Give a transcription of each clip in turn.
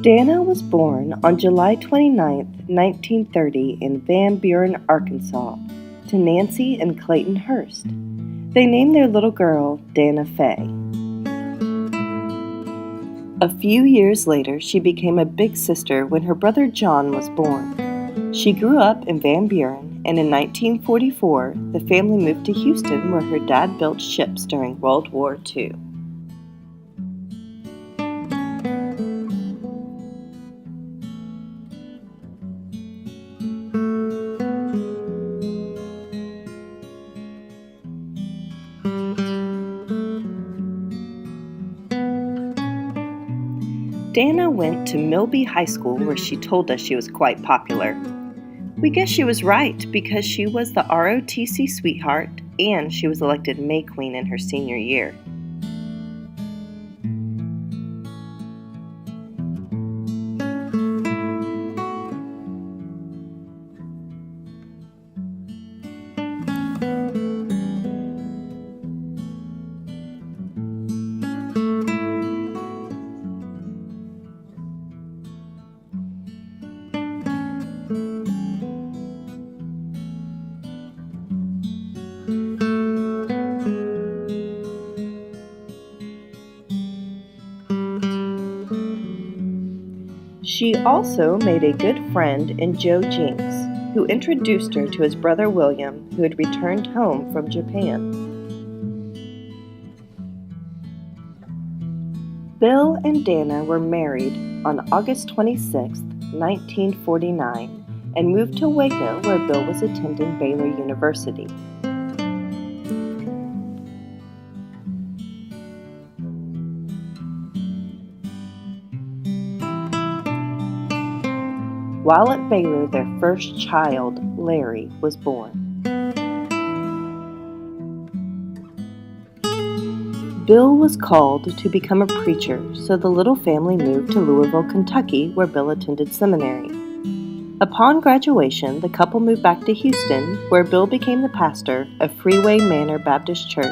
Danna was born on July 29, 1930 in Van Buren, Arkansas, to Nancy and Clayton Hurst. They named their little girl Danna Faye. A few years later, she became a big sister when her brother John was born. She grew up in Van Buren, and in 1944, the family moved to Houston where her dad built ships during World War II. Danna went to Milby High School where she told us she was quite popular. We guess she was right because she was the ROTC sweetheart and she was elected May Queen in her senior year. She also made a good friend in Joe Jinks, who introduced her to his brother William, who had returned home from Japan. Bill and Danna were married on August 26, 1949, and moved to Waco where Bill was attending Baylor University. While at Baylor, their first child, Larry, was born. Bill was called to become a preacher, so the little family moved to Louisville, Kentucky, where Bill attended seminary. Upon graduation, the couple moved back to Houston, where Bill became the pastor of Freeway Manor Baptist Church.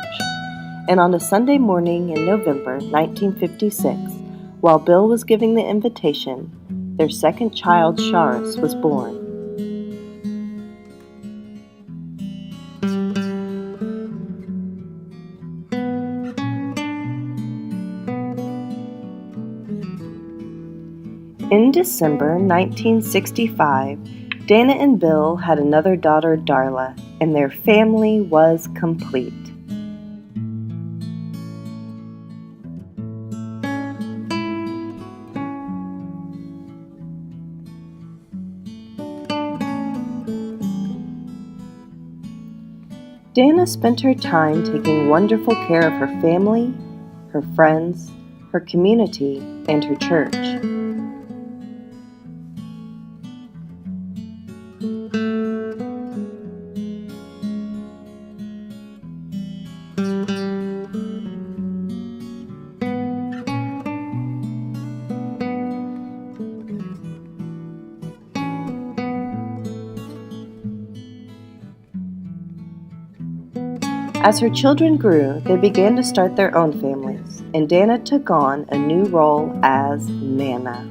And on a Sunday morning in November 1956, while Bill was giving the invitation, their second child, Charis, was born. In December 1965, Danna and Bill had another daughter, Darla, and their family was complete. Danna spent her time taking wonderful care of her family, her friends, her community, and her church. As her children grew, they began to start their own families, and Danna took on a new role as Nana.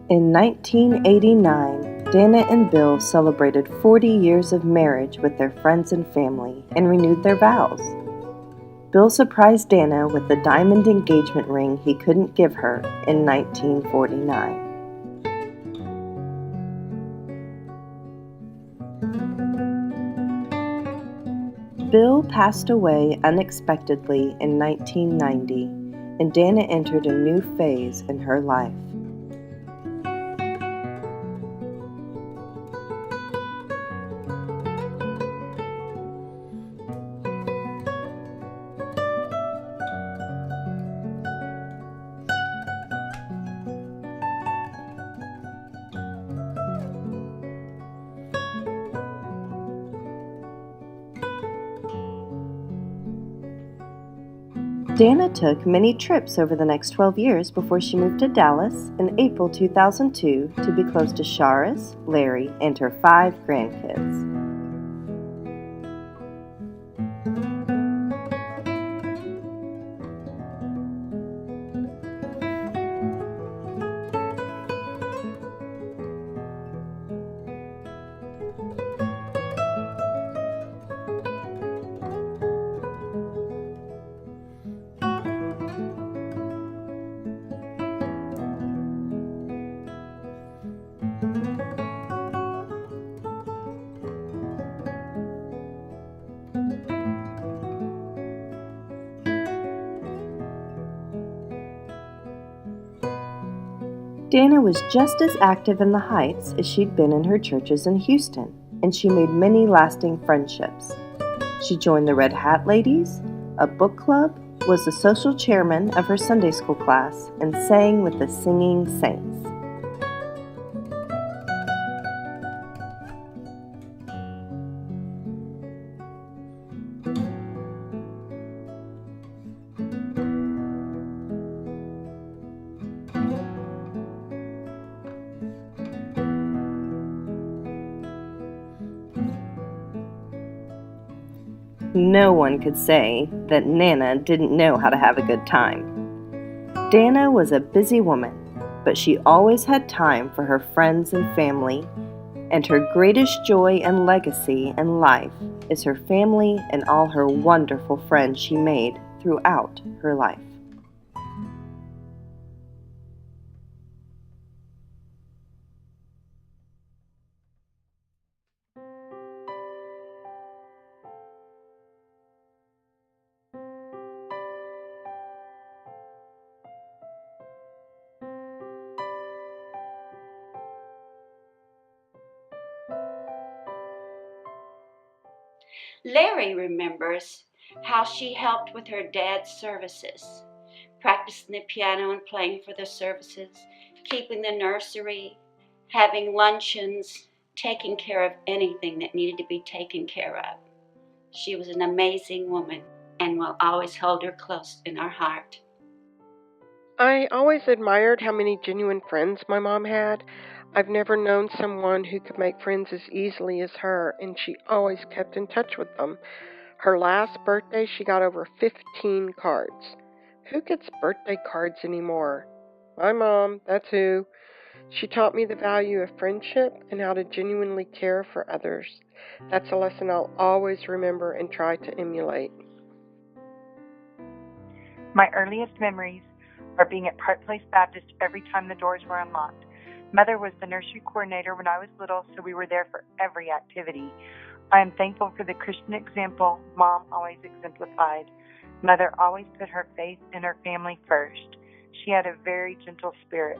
In 1989, Danna and Bill celebrated 40 years of marriage with their friends and family and renewed their vows. Bill surprised Danna with the diamond engagement ring he couldn't give her in 1949. Bill passed away unexpectedly in 1990, and Danna entered a new phase in her life. Danna took many trips over the next 12 years before she moved to Dallas in April 2002 to be close to Sharis, Larry, and her 5 grandkids. Danna was just as active in the Heights as she'd been in her churches in Houston, and she made many lasting friendships. She joined the Red Hat Ladies, a book club, was the social chairman of her Sunday school class, and sang with the Singing Saints. No one could say that Nana didn't know how to have a good time. Danna was a busy woman, but she always had time for her friends and family, and her greatest joy and legacy in life is her family and all her wonderful friends she made throughout her life. Larry remembers how she helped with her dad's services, practicing the piano and playing for the services, keeping the nursery, having luncheons, taking care of anything that needed to be taken care of. She was an amazing woman, and we'll always hold her close in our heart. I always admired how many genuine friends my mom had. I've never known someone who could make friends as easily as her, and she always kept in touch with them. Her last birthday, she got over 15 cards. Who gets birthday cards anymore? My mom, that's who. She taught me the value of friendship and how to genuinely care for others. That's a lesson I'll always remember and try to emulate. My earliest memories are being at Park Place Baptist every time the doors were unlocked. Mother was the nursery coordinator when I was little, so we were there for every activity. I am thankful for the Christian example Mom always exemplified. Mother always put her faith and her family first. She had a very gentle spirit.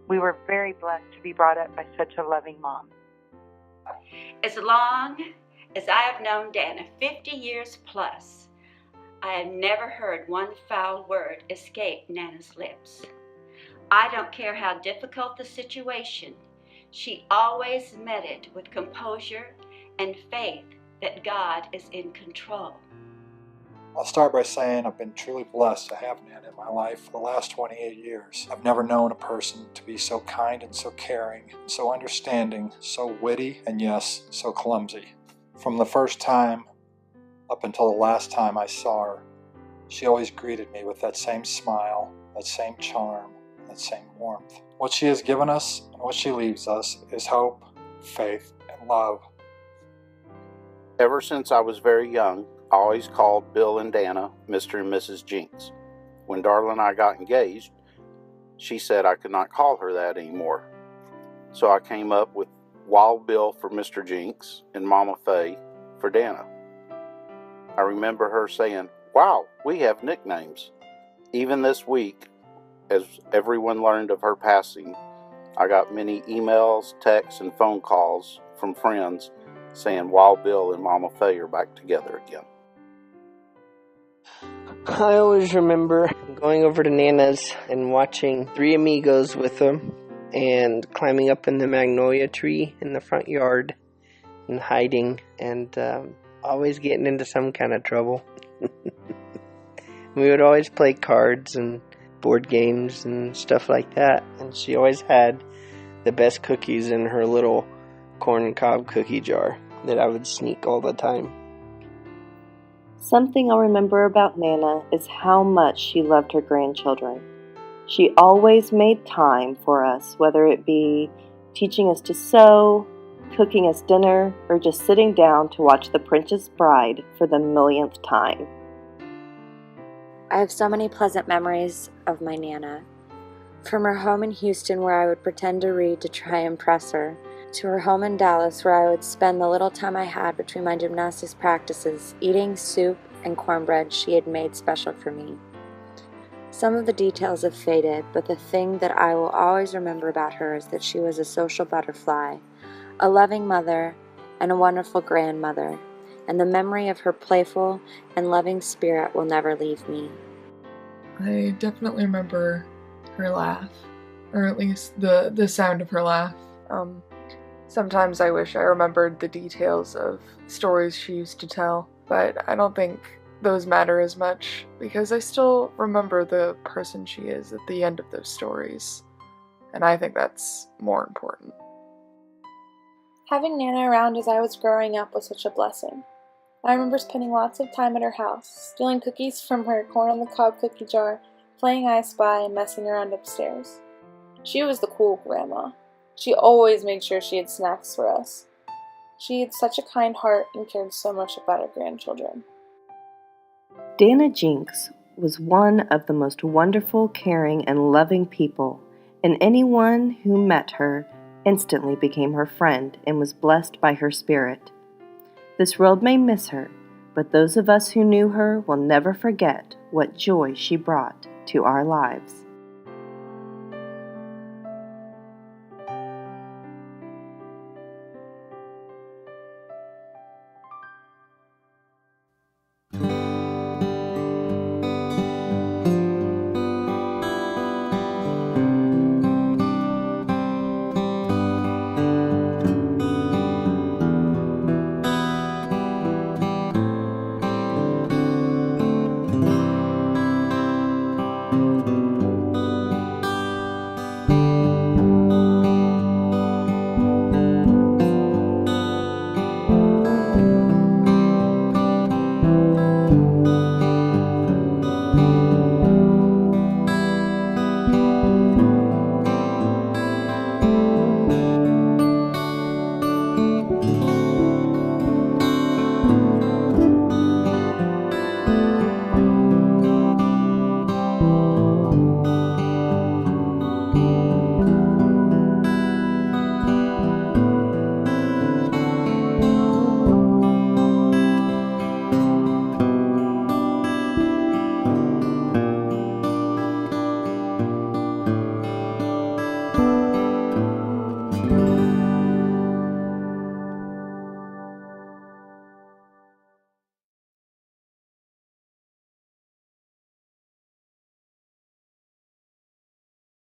We were very blessed to be brought up by such a loving mom. As long as I have known Danna, 50 years plus, I have never heard one foul word escape Nana's lips. I don't care how difficult the situation, she always met it with composure and faith that God is in control. I'll start by saying I've been truly blessed to have Nana in my life for the last 28 years. I've never known a person to be so kind and so caring, so understanding, so witty, and yes, so clumsy. From the first time up until the last time I saw her, she always greeted me with that same smile, that same charm, and that same warmth. What she has given us and what she leaves us is hope, faith, and love. Ever since I was very young, I always called Bill and Danna Mr. and Mrs. Jinks. When Darla and I got engaged, she said I could not call her that anymore. So I came up with Wild Bill for Mr. Jinks and Mama Faye for Danna. I remember her saying, "Wow, we have nicknames." Even this week, as everyone learned of her passing, I got many emails, texts, and phone calls from friends saying Wild Bill and Mama Faye are back together again. I always remember going over to Nana's and watching Three Amigos with them and climbing up in the magnolia tree in the front yard and hiding and always getting into some kind of trouble. We would always play cards and board games and stuff like that, and she always had the best cookies in her little corn cob cookie jar that I would sneak all the time. Something I'll remember about Nana is how much she loved her grandchildren. She always made time for us, whether it be teaching us to sew, cooking us dinner, or just sitting down to watch The Princess Bride for the millionth time. I have so many pleasant memories of my Nana. From her home in Houston where I would pretend to read to try and impress her, to her home in Dallas where I would spend the little time I had between my gymnastics practices eating soup and cornbread she had made special for me. Some of the details have faded, but the thing that I will always remember about her is that she was a social butterfly, a loving mother, and a wonderful grandmother, and the memory of her playful and loving spirit will never leave me. I definitely remember her laugh, or at least the sound of her laugh. Sometimes I wish I remembered the details of stories she used to tell, but I don't think those matter as much because I still remember the person she is at the end of those stories, and I think that's more important. Having Nana around as I was growing up was such a blessing. I remember spending lots of time at her house, stealing cookies from her corn on the cob cookie jar, playing I Spy, and messing around upstairs. She was the cool grandma. She always made sure she had snacks for us. She had such a kind heart and cared so much about her grandchildren. Danna Jinks was one of the most wonderful, caring, and loving people, and anyone who met her instantly became her friend and was blessed by her spirit. This world may miss her, but those of us who knew her will never forget what joy she brought to our lives.